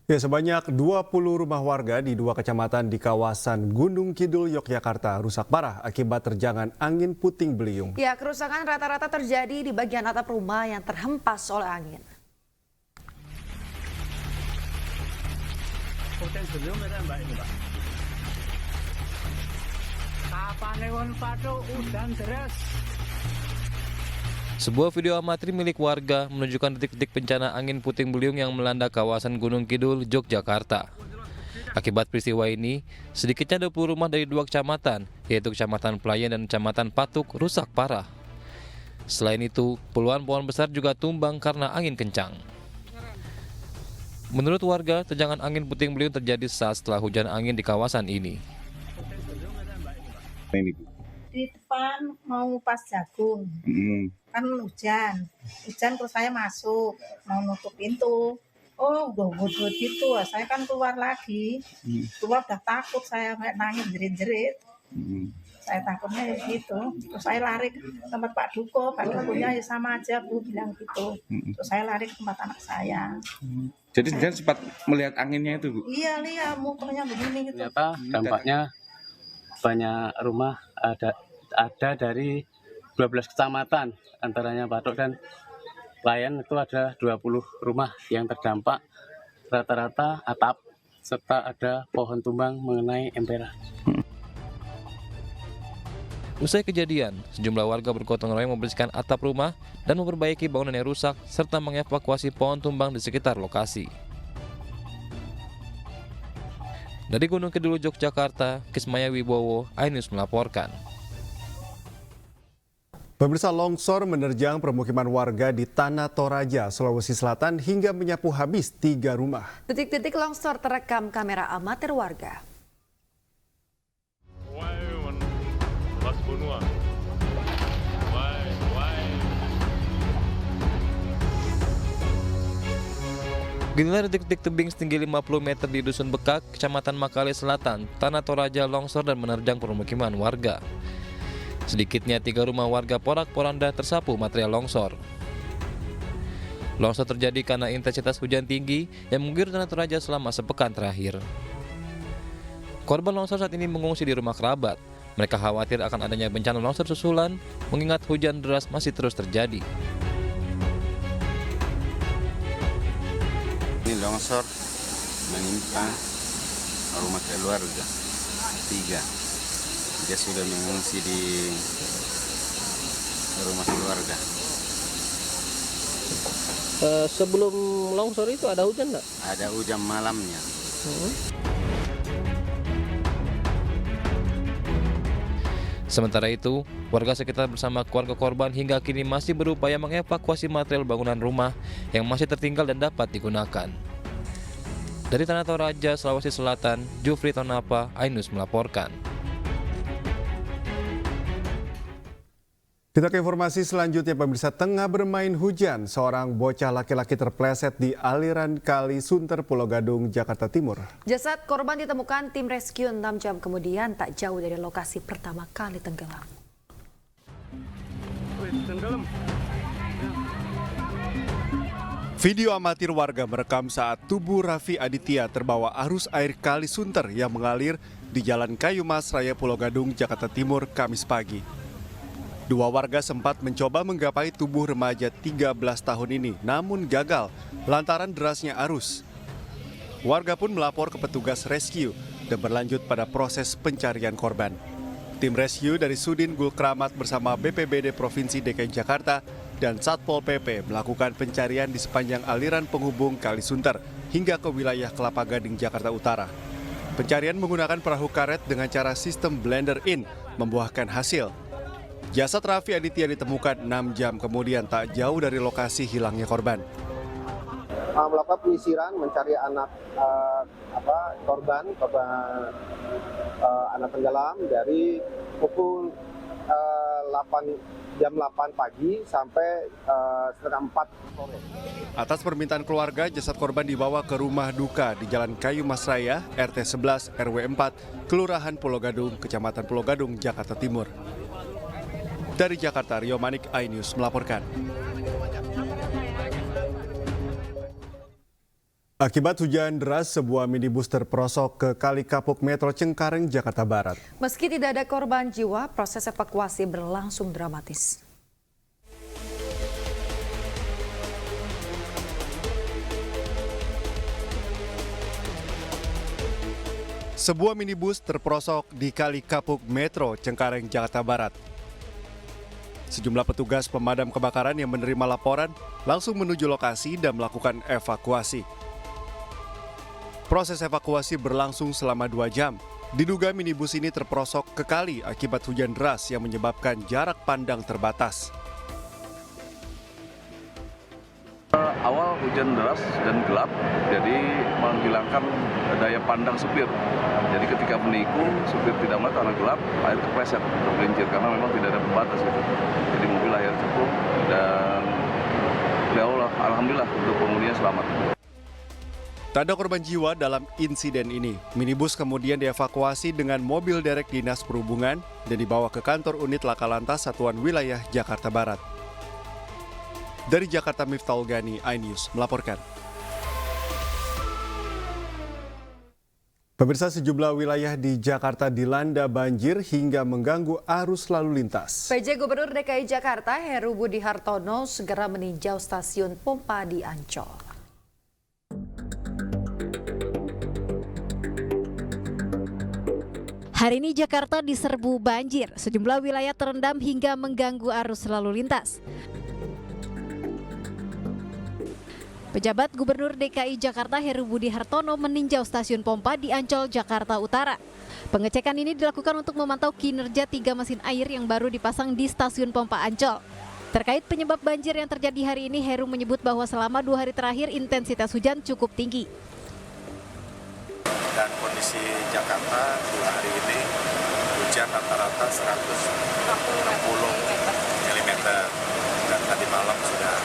Ya, sebanyak 20 rumah warga di 2 kecamatan di kawasan Gunung Kidul, Yogyakarta rusak parah akibat terjangan angin puting beliung. Ya, kerusakan rata-rata terjadi di bagian atap rumah yang terhempas oleh angin. Puting beliung itu Mbak ini, Pak. Kapane kon patuk udan deras. Sebuah video amatir milik warga menunjukkan detik-detik bencana angin puting beliung yang melanda kawasan Gunung Kidul, Yogyakarta. Akibat peristiwa ini, sedikitnya 20 rumah dari 2 kecamatan, yaitu Kecamatan Pelayan dan Kecamatan Patuk, rusak parah. Selain itu, puluhan pohon besar juga tumbang karena angin kencang. Menurut warga, terjangan angin puting beliung terjadi saat setelah hujan angin di kawasan ini. Di depan mau pas jagung, kan hujan terus saya masuk mau nutup pintu, gue gitu, saya kan keluar lagi, keluar udah takut, saya nangis jerit-jerit, saya takutnya gitu, terus saya lari ke tempat Pak Dukunya ya sama aja Bu bilang gitu, terus saya lari ke tempat anak saya. Jadi dia sempat melihat anginnya itu, Bu? Iya, lihat muternya begini gitu. Ternyata dampaknya banyak rumah ada dari 12 kecamatan, antaranya Patuk dan Pelayan itu ada 20 rumah yang terdampak, rata-rata atap serta ada pohon tumbang mengenai emperan. Usai kejadian, sejumlah warga bergotong royong membersihkan atap rumah dan memperbaiki bangunan yang rusak serta mengevakuasi pohon tumbang di sekitar lokasi. Dari Gunung Kidul, Yogyakarta, Kismaya Wibowo, iNews melaporkan. Pemirsa, longsor menerjang permukiman warga di Tanah Toraja, Sulawesi Selatan hingga menyapu habis 3 rumah. Detik-detik longsor terekam kamera amatir warga. Inilah detik-detik tebing setinggi 50 meter di Dusun Bekak, Kecamatan Makale Selatan, Tanah Toraja longsor dan menerjang permukiman warga. Sedikitnya 3 rumah warga porak-poranda tersapu material longsor. Longsor terjadi karena intensitas hujan tinggi yang mengguyur Tanah Toraja selama sepekan terakhir. Korban longsor saat ini mengungsi di rumah kerabat. Mereka khawatir akan adanya bencana longsor susulan, mengingat hujan deras masih terus terjadi. Ini longsor menimpa rumah keluarga 3. Dia sudah mengungsi di rumah keluarga. Sebelum longsor itu ada hujan nggak? Ada hujan malamnya. Sementara itu, warga sekitar bersama keluarga korban hingga kini masih berupaya mengevakuasi material bangunan rumah yang masih tertinggal dan dapat digunakan. Dari Tanah Toraja, Sulawesi Selatan, Jufri Tonapa, iNews melaporkan. Kita ke informasi selanjutnya, pemirsa. Tengah bermain hujan, seorang bocah laki-laki terpleset di aliran Kali Sunter, Pulau Gadung, Jakarta Timur. Jasad korban ditemukan tim rescue 6 jam kemudian tak jauh dari lokasi pertama kali tenggelam. Video amatir warga merekam saat tubuh Raffi Aditya terbawa arus air Kali Sunter yang mengalir di Jalan Kayu Mas Raya, Pulau Gadung, Jakarta Timur, Kamis pagi. 2 warga sempat mencoba menggapai tubuh remaja 13 tahun ini, namun gagal lantaran derasnya arus. Warga pun melapor ke petugas rescue dan berlanjut pada proses pencarian korban. Tim rescue dari Sudin Gul Kramat bersama BPBD Provinsi DKI Jakarta dan Satpol PP melakukan pencarian di sepanjang aliran penghubung Kali Sunter hingga ke wilayah Kelapa Gading, Jakarta Utara. Pencarian menggunakan perahu karet dengan cara sistem blender in membuahkan hasil. Jasad Raffi Aditya ditemukan 6 jam kemudian tak jauh dari lokasi hilangnya korban. Melakukan penyisiran, mencari anak korban anak tenggelam dari pukul 8 pagi sampai setengah 4 sore. Atas permintaan keluarga, jasad korban dibawa ke rumah duka di Jalan Kayu Mas Raya, RT 11 RW 4, Kelurahan Pulau Gadung, Kecamatan Pulau Gadung, Jakarta Timur. Dari Jakarta, Rio Manik, iNews melaporkan. Akibat hujan deras, sebuah minibus terperosok ke Kali Kapuk Metro Cengkareng, Jakarta Barat. Meski tidak ada korban jiwa, proses evakuasi berlangsung dramatis. Sebuah minibus terperosok di Kali Kapuk Metro Cengkareng, Jakarta Barat. Sejumlah petugas pemadam kebakaran yang menerima laporan langsung menuju lokasi dan melakukan evakuasi. Proses evakuasi berlangsung selama 2 jam. Diduga minibus ini terperosok ke kali akibat hujan deras yang menyebabkan jarak pandang terbatas. Awal hujan deras dan gelap, jadi menghilangkan daya pandang supir. Jadi ketika menikung, supir tidak melihat karena gelap, air terpleset, tergelincir karena memang tidak ada pembatas itu. Jadi mobil akhirnya cemplung dan ya Allah, alhamdulillah untuk pengundinya selamat. Tak ada korban jiwa dalam insiden ini. Minibus kemudian dievakuasi dengan mobil derek Dinas Perhubungan dan dibawa ke kantor unit Laka Lantas Satuan Wilayah Jakarta Barat. Dari Jakarta, Miftahul Gani, iNews melaporkan. Pemirsa, sejumlah wilayah di Jakarta dilanda banjir hingga mengganggu arus lalu lintas. PJ Gubernur DKI Jakarta Heru Budi Hartono segera meninjau stasiun pompa di Ancol. Hari ini Jakarta diserbu banjir, sejumlah wilayah terendam hingga mengganggu arus lalu lintas. Pejabat Gubernur DKI Jakarta Heru Budi Hartono meninjau stasiun pompa di Ancol, Jakarta Utara. Pengecekan ini dilakukan untuk memantau kinerja 3 mesin air yang baru dipasang di stasiun pompa Ancol. Terkait penyebab banjir yang terjadi hari ini, Heru menyebut bahwa selama 2 hari terakhir intensitas hujan cukup tinggi. Dan kondisi Jakarta 2 hari ini hujan rata-rata 160 mm dan tadi malam sudah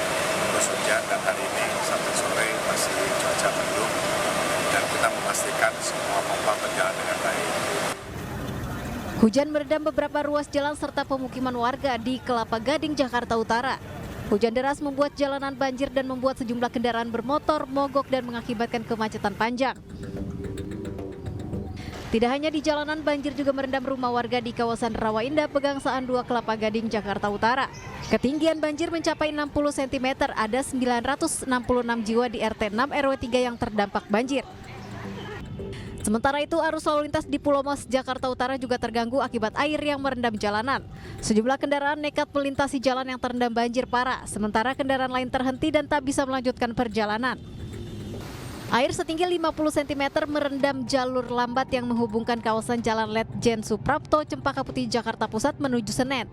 terus hujan dan hari ini sampai sore masih cuaca mendung dan kita memastikan semua pompa berjalan dengan baik. Hujan merendam beberapa ruas jalan serta pemukiman warga di Kelapa Gading, Jakarta Utara. Hujan deras membuat jalanan banjir dan membuat sejumlah kendaraan bermotor mogok dan mengakibatkan kemacetan panjang. Tidak hanya di jalanan, banjir juga merendam rumah warga di kawasan Rawa Indah, Pegangsaan 2, Kelapa Gading, Jakarta Utara. Ketinggian banjir mencapai 60 cm, ada 966 jiwa di RT 6 RW 3 yang terdampak banjir. Sementara itu, arus lalu lintas di Pulau Mas, Jakarta Utara juga terganggu akibat air yang merendam jalanan. Sejumlah kendaraan nekat melintasi jalan yang terendam banjir parah, sementara kendaraan lain terhenti dan tak bisa melanjutkan perjalanan. Air setinggi 50 cm merendam jalur lambat yang menghubungkan kawasan Jalan Letjen Suprapto, Cempaka Putih, Jakarta Pusat menuju Senen.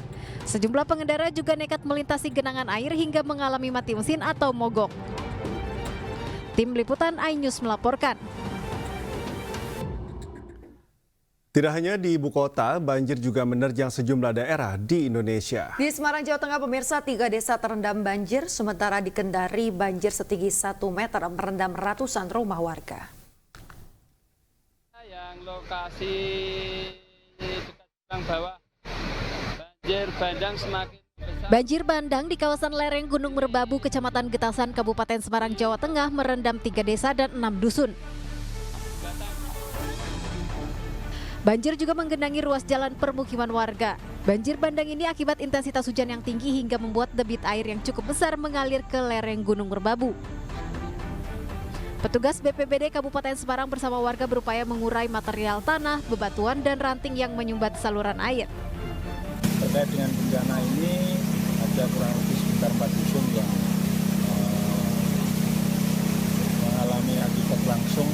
Sejumlah pengendara juga nekat melintasi genangan air hingga mengalami mati mesin atau mogok. Tim Liputan iNews melaporkan. Tidak hanya di ibu kota, banjir juga menerjang sejumlah daerah di Indonesia. Di Semarang, Jawa Tengah, pemirsa, 3 desa terendam banjir, sementara di Kendari banjir setinggi 1 meter merendam ratusan rumah warga. Yang lokasi dekat bawah, banjir bandang semakin besar. Banjir bandang di kawasan lereng Gunung Merbabu, Kecamatan Getasan, Kabupaten Semarang, Jawa Tengah merendam 3 desa dan 6 dusun. Banjir juga menggenangi ruas jalan permukiman warga. Banjir bandang ini akibat intensitas hujan yang tinggi hingga membuat debit air yang cukup besar mengalir ke lereng Gunung Merbabu. Petugas BPBD Kabupaten Semarang bersama warga berupaya mengurai material tanah, bebatuan, dan ranting yang menyumbat saluran air. Terkait dengan bencana ini, ada kurang lebih sekitar 4 dusun yang mengalami akibat langsung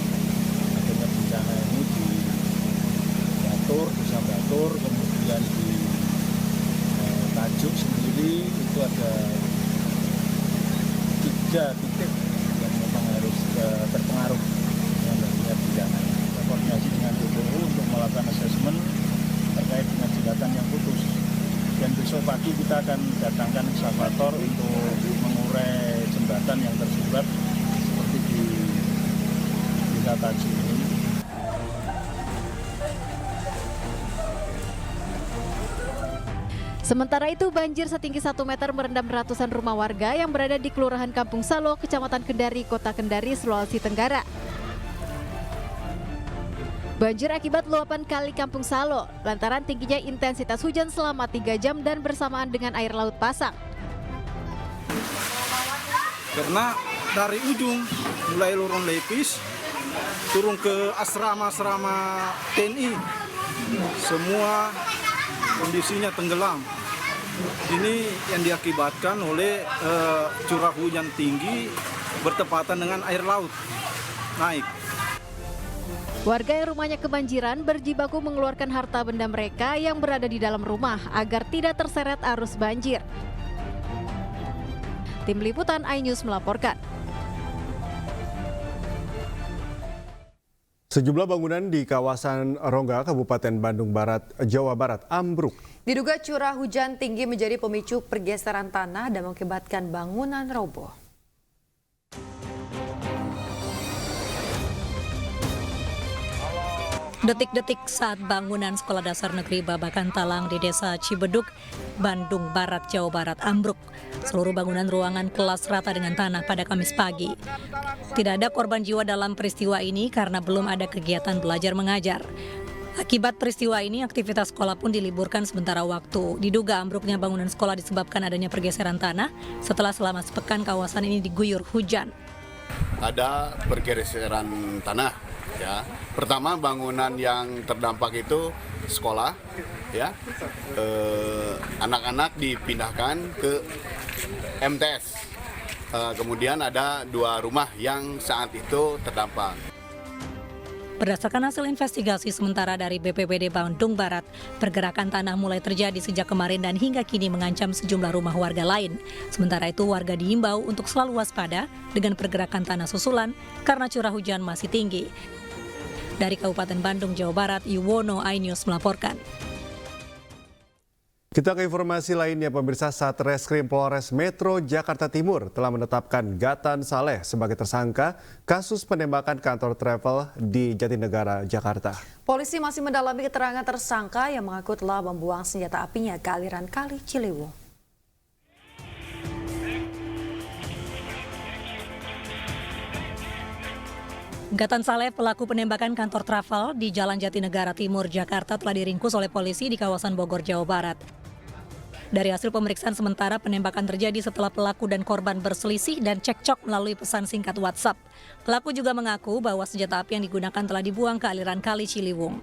adanya bencana ini di Desa Batur, kemudian di Tajuk sendiri itu ada 3 titik yang memang harus terpengaruh dengan adanya bencana. Kita koordinasi dengan BPU untuk melakukan asesmen terkait dengan jembatan yang putus. Dan besok pagi kita akan datangkan ekskavator untuk mengurai jembatan yang tersumbat seperti di Desa Tajuk ini. Sementara itu, banjir setinggi 1 meter merendam ratusan rumah warga yang berada di Kelurahan Kampung Salo, Kecamatan Kendari, Kota Kendari, Sulawesi Tenggara. Banjir akibat luapan Kali Kampung Salo lantaran tingginya intensitas hujan selama 3 jam dan bersamaan dengan air laut pasang. Karena dari ujung mulai Lorong Lepis turun ke asrama-asrama TNI, semua kondisinya tenggelam. Ini yang diakibatkan oleh curah hujan tinggi bertepatan dengan air laut naik. Warga yang rumahnya kebanjiran berjibaku mengeluarkan harta benda mereka yang berada di dalam rumah agar tidak terseret arus banjir. Tim Liputan iNews melaporkan. Sejumlah bangunan di kawasan Rongga, Kabupaten Bandung Barat, Jawa Barat ambruk. Diduga curah hujan tinggi menjadi pemicu pergeseran tanah dan mengakibatkan bangunan roboh. Detik-detik saat bangunan Sekolah Dasar Negeri Babakan Talang di Desa Cibeduk, Bandung Barat, Jawa Barat ambruk. Seluruh bangunan ruangan kelas rata dengan tanah pada Kamis pagi. Tidak ada korban jiwa dalam peristiwa ini karena belum ada kegiatan belajar mengajar. Akibat peristiwa ini, aktivitas sekolah pun diliburkan sementara waktu. Diduga ambruknya bangunan sekolah disebabkan adanya pergeseran tanah setelah selama sepekan kawasan ini diguyur hujan. Ada pergeseran tanah, ya. Pertama, bangunan yang terdampak itu sekolah, ya. Anak-anak dipindahkan ke MTS. Kemudian ada 2 rumah yang saat itu terdampak. Berdasarkan hasil investigasi sementara dari BPBD Bandung Barat, pergerakan tanah mulai terjadi sejak kemarin dan hingga kini mengancam sejumlah rumah warga lain. Sementara itu, warga diimbau untuk selalu waspada dengan pergerakan tanah susulan karena curah hujan masih tinggi. Dari Kabupaten Bandung, Jawa Barat, Yuwono, iNews melaporkan. Kita ke informasi lainnya, pemirsa. Satreskrim Polres Metro Jakarta Timur telah menetapkan Gatan Saleh sebagai tersangka kasus penembakan kantor travel di Jatinegara, Jakarta. Polisi masih mendalami keterangan tersangka yang mengaku telah membuang senjata apinya ke aliran Kali Ciliwung. Gatan Saleh, pelaku penembakan kantor travel di Jalan Jatinegara Timur, Jakarta telah diringkus oleh polisi di kawasan Bogor, Jawa Barat. Dari hasil pemeriksaan sementara, penembakan terjadi setelah pelaku dan korban berselisih dan cekcok melalui pesan singkat WhatsApp. Pelaku juga mengaku bahwa senjata api yang digunakan telah dibuang ke aliran Kali Ciliwung.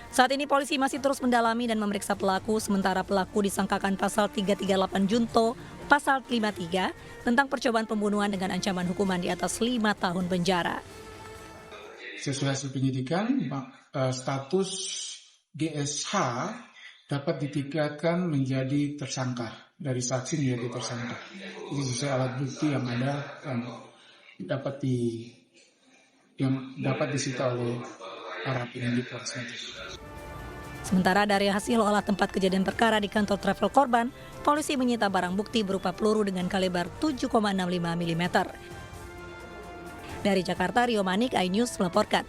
Saat ini polisi masih terus mendalami dan memeriksa pelaku, sementara pelaku disangkakan pasal 338 Junto, pasal 53 tentang percobaan pembunuhan dengan ancaman hukuman di atas 5 tahun penjara. Sesuai hasil penyidikan, status GSH dapat ditingkatkan menjadi tersangka, dari saksi menjadi tersangka. Ini sesuai alat bukti yang ada yang dapat disita oleh para penyidik Polres Metro. Sementara dari hasil olah tempat kejadian perkara di kantor travel korban, polisi menyita barang bukti berupa peluru dengan kaliber 7,65 mm. Dari Jakarta, Rio Manik, iNews melaporkan.